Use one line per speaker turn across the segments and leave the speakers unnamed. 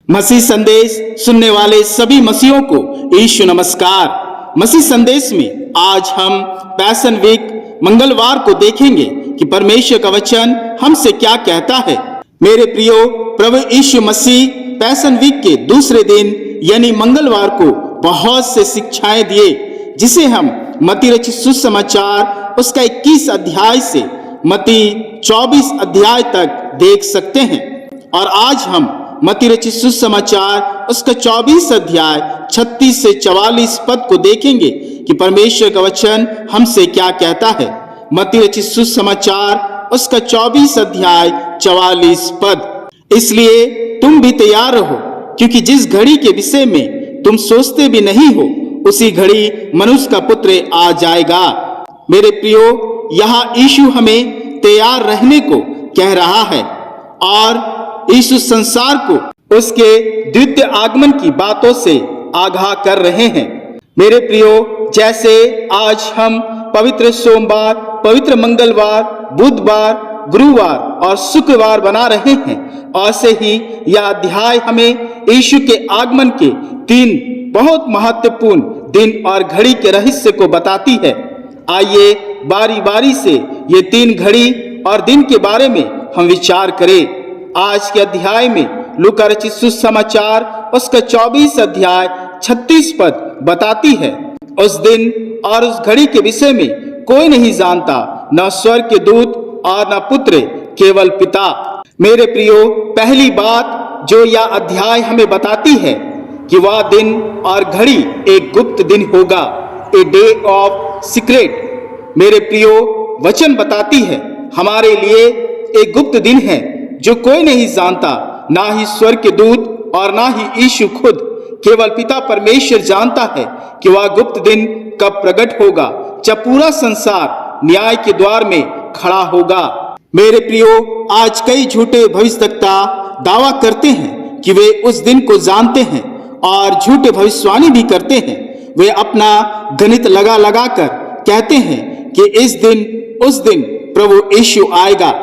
मसीह संदेश सुनने वाले सभी मसीहों को यीशु नमस्कार। मसीह संदेश में आज हम पैशन वीक मंगलवार को देखेंगे कि परमेश्वर का वचन हमसे क्या कहता है। मेरे प्रियो, प्रभु यीशु मसीह पैशन वीक के दूसरे दिन यानी मंगलवार को बहुत से शिक्षाएं दिए, जिसे हम मत्ती रचित सुसमाचार उसका 21 अध्याय से मत्ती 24 अध्याय तक देख सकते हैं। और आज हम मत्ती रचित सुसमाचार उसका 24 अध्याय 36 से 44 पद को देखेंगे कि परमेश्वर का वचन हमसे क्या कहता है। मत्ती रचित सुसमाचार उसका 24 अध्याय 44 पद। इसलिए तुम भी तैयार रहो, क्योंकि जिस घड़ी के विषय में तुम सोचते भी नहीं हो, उसी घड़ी मनुष्य का पुत्र आ जाएगा। मेरे प्रियो, यहाँ यीशु हमें तैयार रहने को कह रहा है और यीशु संसार को उसके द्वितीय आगमन की बातों से आगाह कर रहे हैं। मेरे प्रियो, जैसे आज हम पवित्र सोमवार, पवित्र मंगलवार, बुधवार, गुरुवार और शुक्रवार बना रहे हैं, ऐसे ही यह अध्याय हमें यीशु के आगमन के 3 बहुत महत्वपूर्ण दिन और घड़ी के रहस्य को बताती है। आइए बारी बारी से ये 3 घड़ी और दिन के बारे में हम विचार करें। आज के अध्याय में लूका रचित सुसमाचार उसका 24 अध्याय 36 पद बताती है, उस दिन और उस घड़ी के विषय में कोई नहीं जानता, न स्वर्ग के दूत और न पुत्र, केवल पिता। मेरे प्रियो, पहली बात जो यह अध्याय हमें बताती है कि वह दिन और घड़ी एक गुप्त दिन होगा, ए डे ऑफ सीक्रेट। मेरे प्रियो, वचन बताती है हमारे लिए एक गुप्त दिन है जो कोई नहीं जानता, ना ही स्वर्ग के दूत और ना ही यीशु खुद, केवल पिता परमेश्वर जानता है कि वह गुप्त दिन कब प्रकट होगा, जब पूरा संसार न्याय के द्वार में खड़ा होगा। मेरे प्रियो, आज कई झूठे भविष्यवक्ता दावा करते हैं कि वे उस दिन को जानते हैं और झूठे भविष्यवाणी भी करते हैं। वे अपना गणित लगा लगा कर कहते हैं कि इस दिन उस दिन प्रभु यीशु आएगा।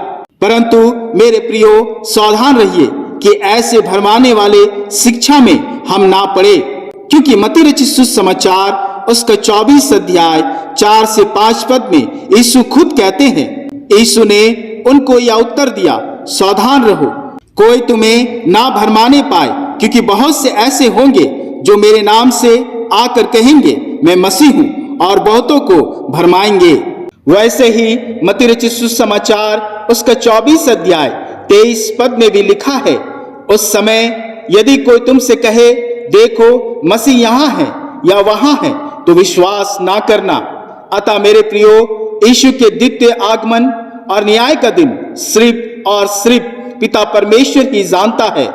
परंतु मेरे प्रियो, सावधान रहिए कि ऐसे भरमाने वाले शिक्षा में हम ना पड़े, क्योंकि मत्ती रचित सुसमाचार उसका 24 अध्याय 4 से 5 पद में यीशु खुद कहते हैं। यीशु ने उनको यह उत्तर दिया, सावधान रहो, कोई तुम्हें ना भरमाने पाए, क्योंकि बहुत से ऐसे होंगे जो मेरे नाम से आकर कहेंगे मैं मसीह हूँ, और बहुतों को भरमाएंगे। वैसे ही मत्ती रचित सुसमाचार उसका 24 अध्याय 23 पद में भी लिखा है, उस समय यदि कोई तुमसे कहे देखो मसीह यहाँ है या वहां है, तो विश्वास ना करना। अतः मेरे प्रियो, यीशु के द्वितीय आगमन और न्याय का दिन सिर्फ और सिर्फ पिता परमेश्वर ही जानता है।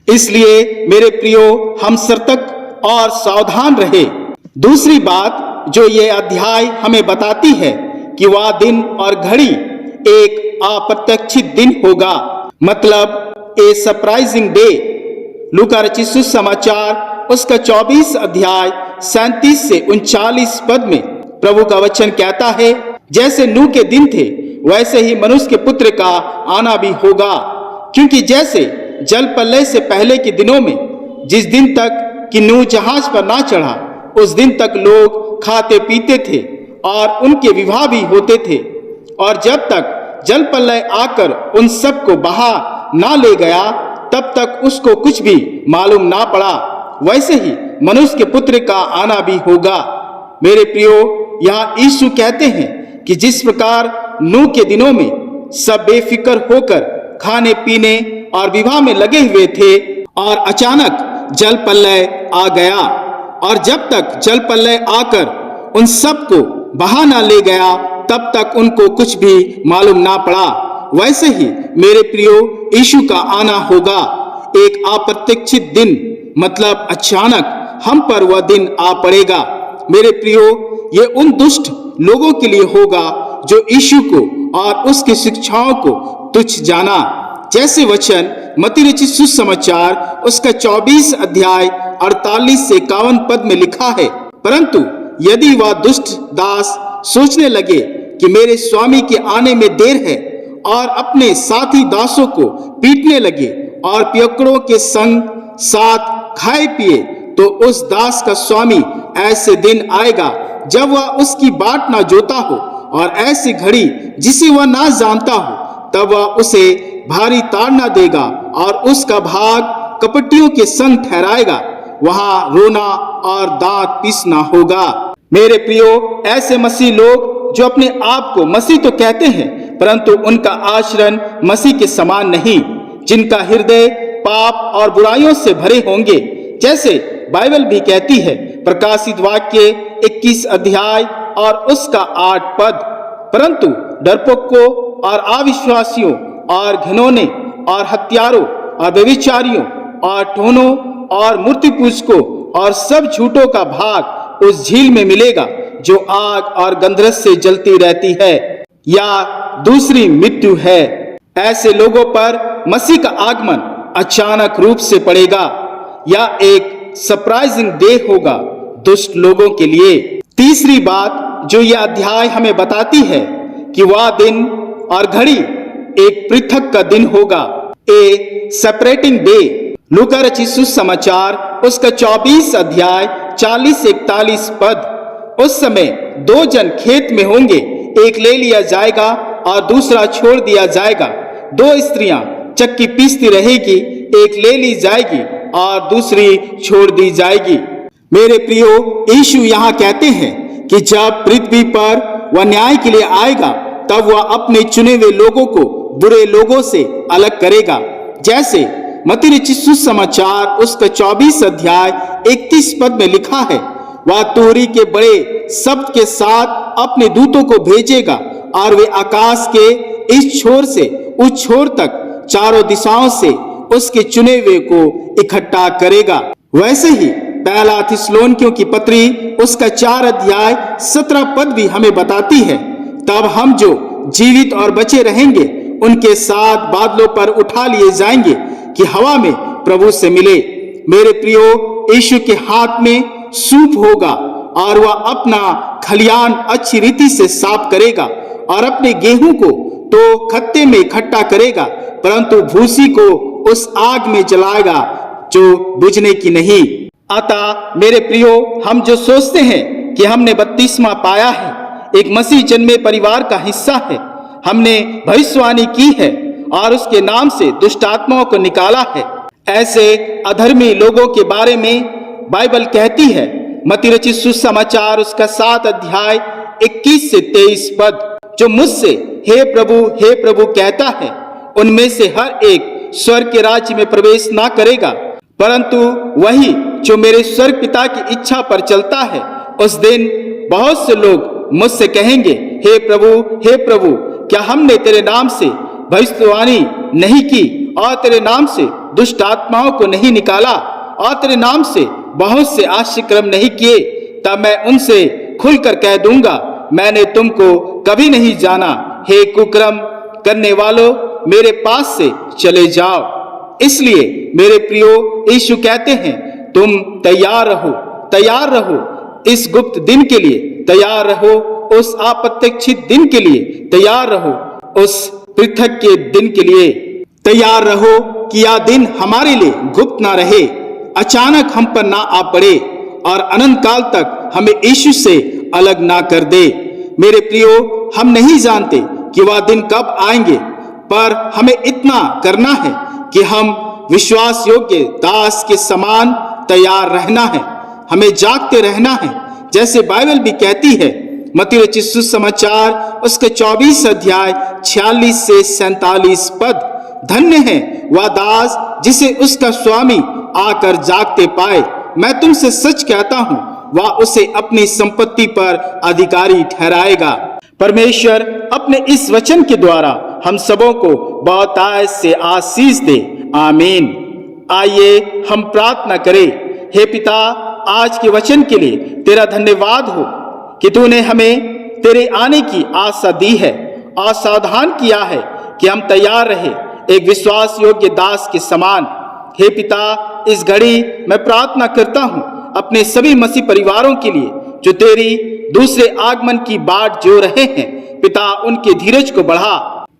इसलिए मेरे प्रियो, हम सतर्क और सावधान रहे। दूसरी बात जो ये अध्याय हमें बताती है कि वह दिन और घड़ी एक अप्रत्याशित दिन होगा, मतलब ए सरप्राइजिंग डे। लूका रचित सुसमाचार उसका 24 अध्याय 37 से 39 पद में प्रभु का वचन कहता है, जैसे नूह के दिन थे वैसे ही मनुष्य के पुत्र का आना भी होगा। क्योंकि जैसे जल प्रलय से पहले के दिनों में, जिस दिन तक कि नूह जहाज पर ना चढ़ा, उस दिन तक लोग खाते पीते थे और उनके विवाह भी होते थे, और जब तक जल प्रलय आकर उन सब को बहा ना ले गया, तब तक उसको कुछ भी मालूम ना पड़ा। वैसे ही मनुष्य के पुत्र का आना भी होगा। मेरे प्रियो, यहाँ यीशु कहते हैं कि जिस प्रकार नूह के दिनों में सब बेफिक्र होकर खाने पीने और विवाह में लगे हुए थे, और अचानक जल प्रलय आ गया, और जब तक जल प्रलय आकर उन सब को बहा ना ले गया, तब तक उनको कुछ भी मालूम ना पड़ा। वैसे ही मेरे प्रियो, यीशु का आना होगा, एक अप्रत्याशित दिन, मतलब अचानक हम पर वह दिन आ पड़ेगा। मेरे प्रियो, ये उन दुष्ट लोगों के लिए होगा जो यीशु को और उसकी शिक्षाओं को तुच्छ जाना। जैसे वचन मत्ती रचित सुसमाचार उसका 24 अध्याय 48 से 51 पद में लिखा है, परंतु यदि वह दुष्ट दास सोचने लगे कि मेरे स्वामी के आने में देर है, और अपने साथी दासों को पीटने लगे और पियक्कड़ों के संग साथ खाए पिए, तो उस दास का स्वामी ऐसे दिन आएगा जब वह उसकी बाट ना जोता हो, और ऐसी घड़ी जिसे वह ना जानता हो, तब वह उसे भारी ताड़ना देगा और उसका भाग कपटियों के संग ठहराएगा। वहां रोना और दांत पीसना होगा। मेरे प्रियो, ऐसे मसीह लोग जो अपने आप को मसीह तो कहते हैं, परंतु उनका आचरण मसीह के समान नहीं, जिनका हृदय पाप और बुराइयों से भरे होंगे, जैसे बाइबल भी कहती है, प्रकाशित वाक्य 21 अध्याय और उसका 8 पद। परंतु डरपोकों और अविश्वासियों और घिनौने और हत्यारों और व्यभिचारियों और टोनों और मूर्ति पूजकों और सब झूठों का भाग उस झील में मिलेगा जो आग और गंधरस से जलती रहती है, या दूसरी मृत्यु है। ऐसे लोगों पर मसीह का आगमन अचानक रूप से पड़ेगा, या एक सरप्राइजिंग डे होगा दुष्ट लोगों के लिए। तीसरी बात जो यह अध्याय हमें बताती है कि वह दिन और घड़ी एक पृथक का दिन होगा, ए सेपरेटिंग डे। लूका रचित सुसमाचार उसका 24 अध्याय 40-41 पद। उस समय 2 जन खेत में होंगे, एक ले लिया जाएगा और दूसरा छोड़ दिया जाएगा। 2 स्त्रियां चक्की पीसती रहेगी, एक ले ली जाएगी और दूसरी छोड़ दी जाएगी। मेरे प्रियो, यीशु यहाँ कहते हैं कि जब पृथ्वी पर वह न्याय के लिए आएगा, तब वह अपने चुने हुए लोगों को बुरे लोगों से अलग करेगा। जैसे मत्ती रचित सुसमाचार उसका 24 अध्याय 31 पद में लिखा है, वह तुरही के बड़े शब्द के साथ अपने दूतों को भेजेगा और वे आकाश के इस छोर से उस छोर तक चारों दिशाओं से उसके चुने हुए को इकट्ठा करेगा। वैसे ही पहला थिस्सलुनीकियों की पत्री उसका 4 अध्याय 17 पद भी हमें बताती है, तब हम जो जीवित और बचे रहेंगे उनके साथ बादलों पर उठा लिए जाएंगे कि हवा में प्रभु से मिले। मेरे प्रियो, यीशु के हाथ में सूप होगा और वह अपना खलियान अच्छी रीति से साफ करेगा और अपने गेहूं को तो खत्ते में इकट्ठा करेगा, परंतु भूसी को उस आग में जलाएगा जो बुझने की नहीं। अतः मेरे प्रियो, हम जो सोचते हैं कि हमने बपतिस्मा पाया है, एक मसीह जन्मे परिवार का हिस्सा है, हमने भविष्यवाणी की है और उसके नाम से दुष्ट आत्माओं को निकाला है, ऐसे अधर्मी लोगों के बारे में बाइबल कहती है, मत्ती रचित सुसमाचार उसका 7 अध्याय 21 से 23 पद, जो मुझसे हे प्रभु कहता है, उनमें से हर एक स्वर्ग के राज्य में प्रवेश ना करेगा, परंतु वही जो मेरे स्वर्ग पिता की इच्छा पर चलता है। उस दिन बहुत से लोग मुझसे कहेंगे, हे प्रभु, क्या हमने तेरे नाम से भविष्यवाणी नहीं की और तेरे नाम से दुष्ट आत्माओं को नहीं निकाला और तेरे नाम से बहुत से आश्चर्यक्रम नहीं किए? तब मैं उनसे खुलकर कह दूंगा, मैंने तुमको कभी नहीं जाना। हे कुकर्म करने वालों, मेरे पास से चले जाओ। इसलिए मेरे प्रियो, यीशु कहते हैं, तुम तैयार रहो इस गुप्त दिन के लिए, तैयार रहो उस अप्रत्याशित दिन के लिए, तैयार रहो उस पृथक के दिन के लिए, तैयार रहो कि यह दिन हमारे लिए गुप्त ना रहे, अचानक हम पर ना आ पड़े और अनंत काल तक हमें यीशु से अलग ना कर दे। मेरे प्रियो, हम नहीं जानते कि वह दिन कब आएंगे, पर हमें इतना करना है कि हम विश्वास योग्य दास के समान तैयार रहना है, हमें जागते रहना है, जैसे बाइबल भी कहती है, मत्ती रचित सुसमाचार उसके 24 अध्याय 46 से 47 पद। धन्य है वह दास जिसे उसका स्वामी आकर जागते पाए। मैं तुमसे सच कहता हूं, वह उसे अपनी संपत्ति पर अधिकारी ठहराएगा। परमेश्वर अपने इस वचन के द्वारा हम सबों को बहुतायत से आशीष दे। आमीन। आइए हम प्रार्थना करें। हे पिता, आज के वचन के लिए तेरा धन्यवाद हो कि तूने हमें तेरे आने की आशा दी है और सावधान किया है कि हम तैयार रहे एक विश्वास योग्य दास के समान। हे पिता, इस घड़ी मैं प्रार्थना करता हूँ अपने सभी मसीह परिवारों के लिए जो तेरी दूसरे आगमन की बाट जो रहे हैं। पिता, उनके धीरज को बढ़ा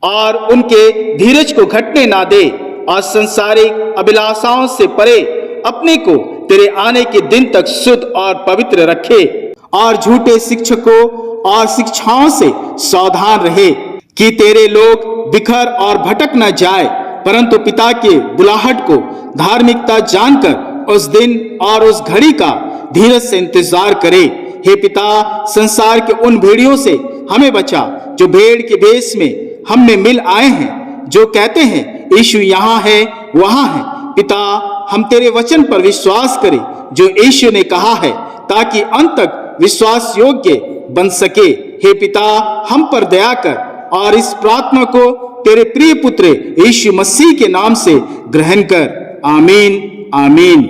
और उनके धीरज को घटने ना दे और संसारिक अभिलाषाओं से परे अपने को तेरे आने के दिन तक शुद्ध और पवित्र रखे और झूठे शिक्षकों और शिक्षाओं से सावधान रहे कि तेरे लोग बिखर और भटक न जाए, परंतु पिता के बुलाहट को धार्मिकता जानकर उस दिन और उस घड़ी का धीरज से इंतजार करे। हे पिता, संसार के उन भेड़ियों से हमें बचा जो भेड़ के भेष में हम में मिल आए हैं, जो कहते हैं यीशु यहाँ है वहां है। पिता, हम तेरे वचन पर विश्वास करें जो यीशु ने कहा है, ताकि अंत तक विश्वास योग्य बन सके। हे पिता, हम पर दया कर और इस प्रार्थना को तेरे प्रिय पुत्र यीशु मसीह के नाम से ग्रहण कर। आमीन आमीन।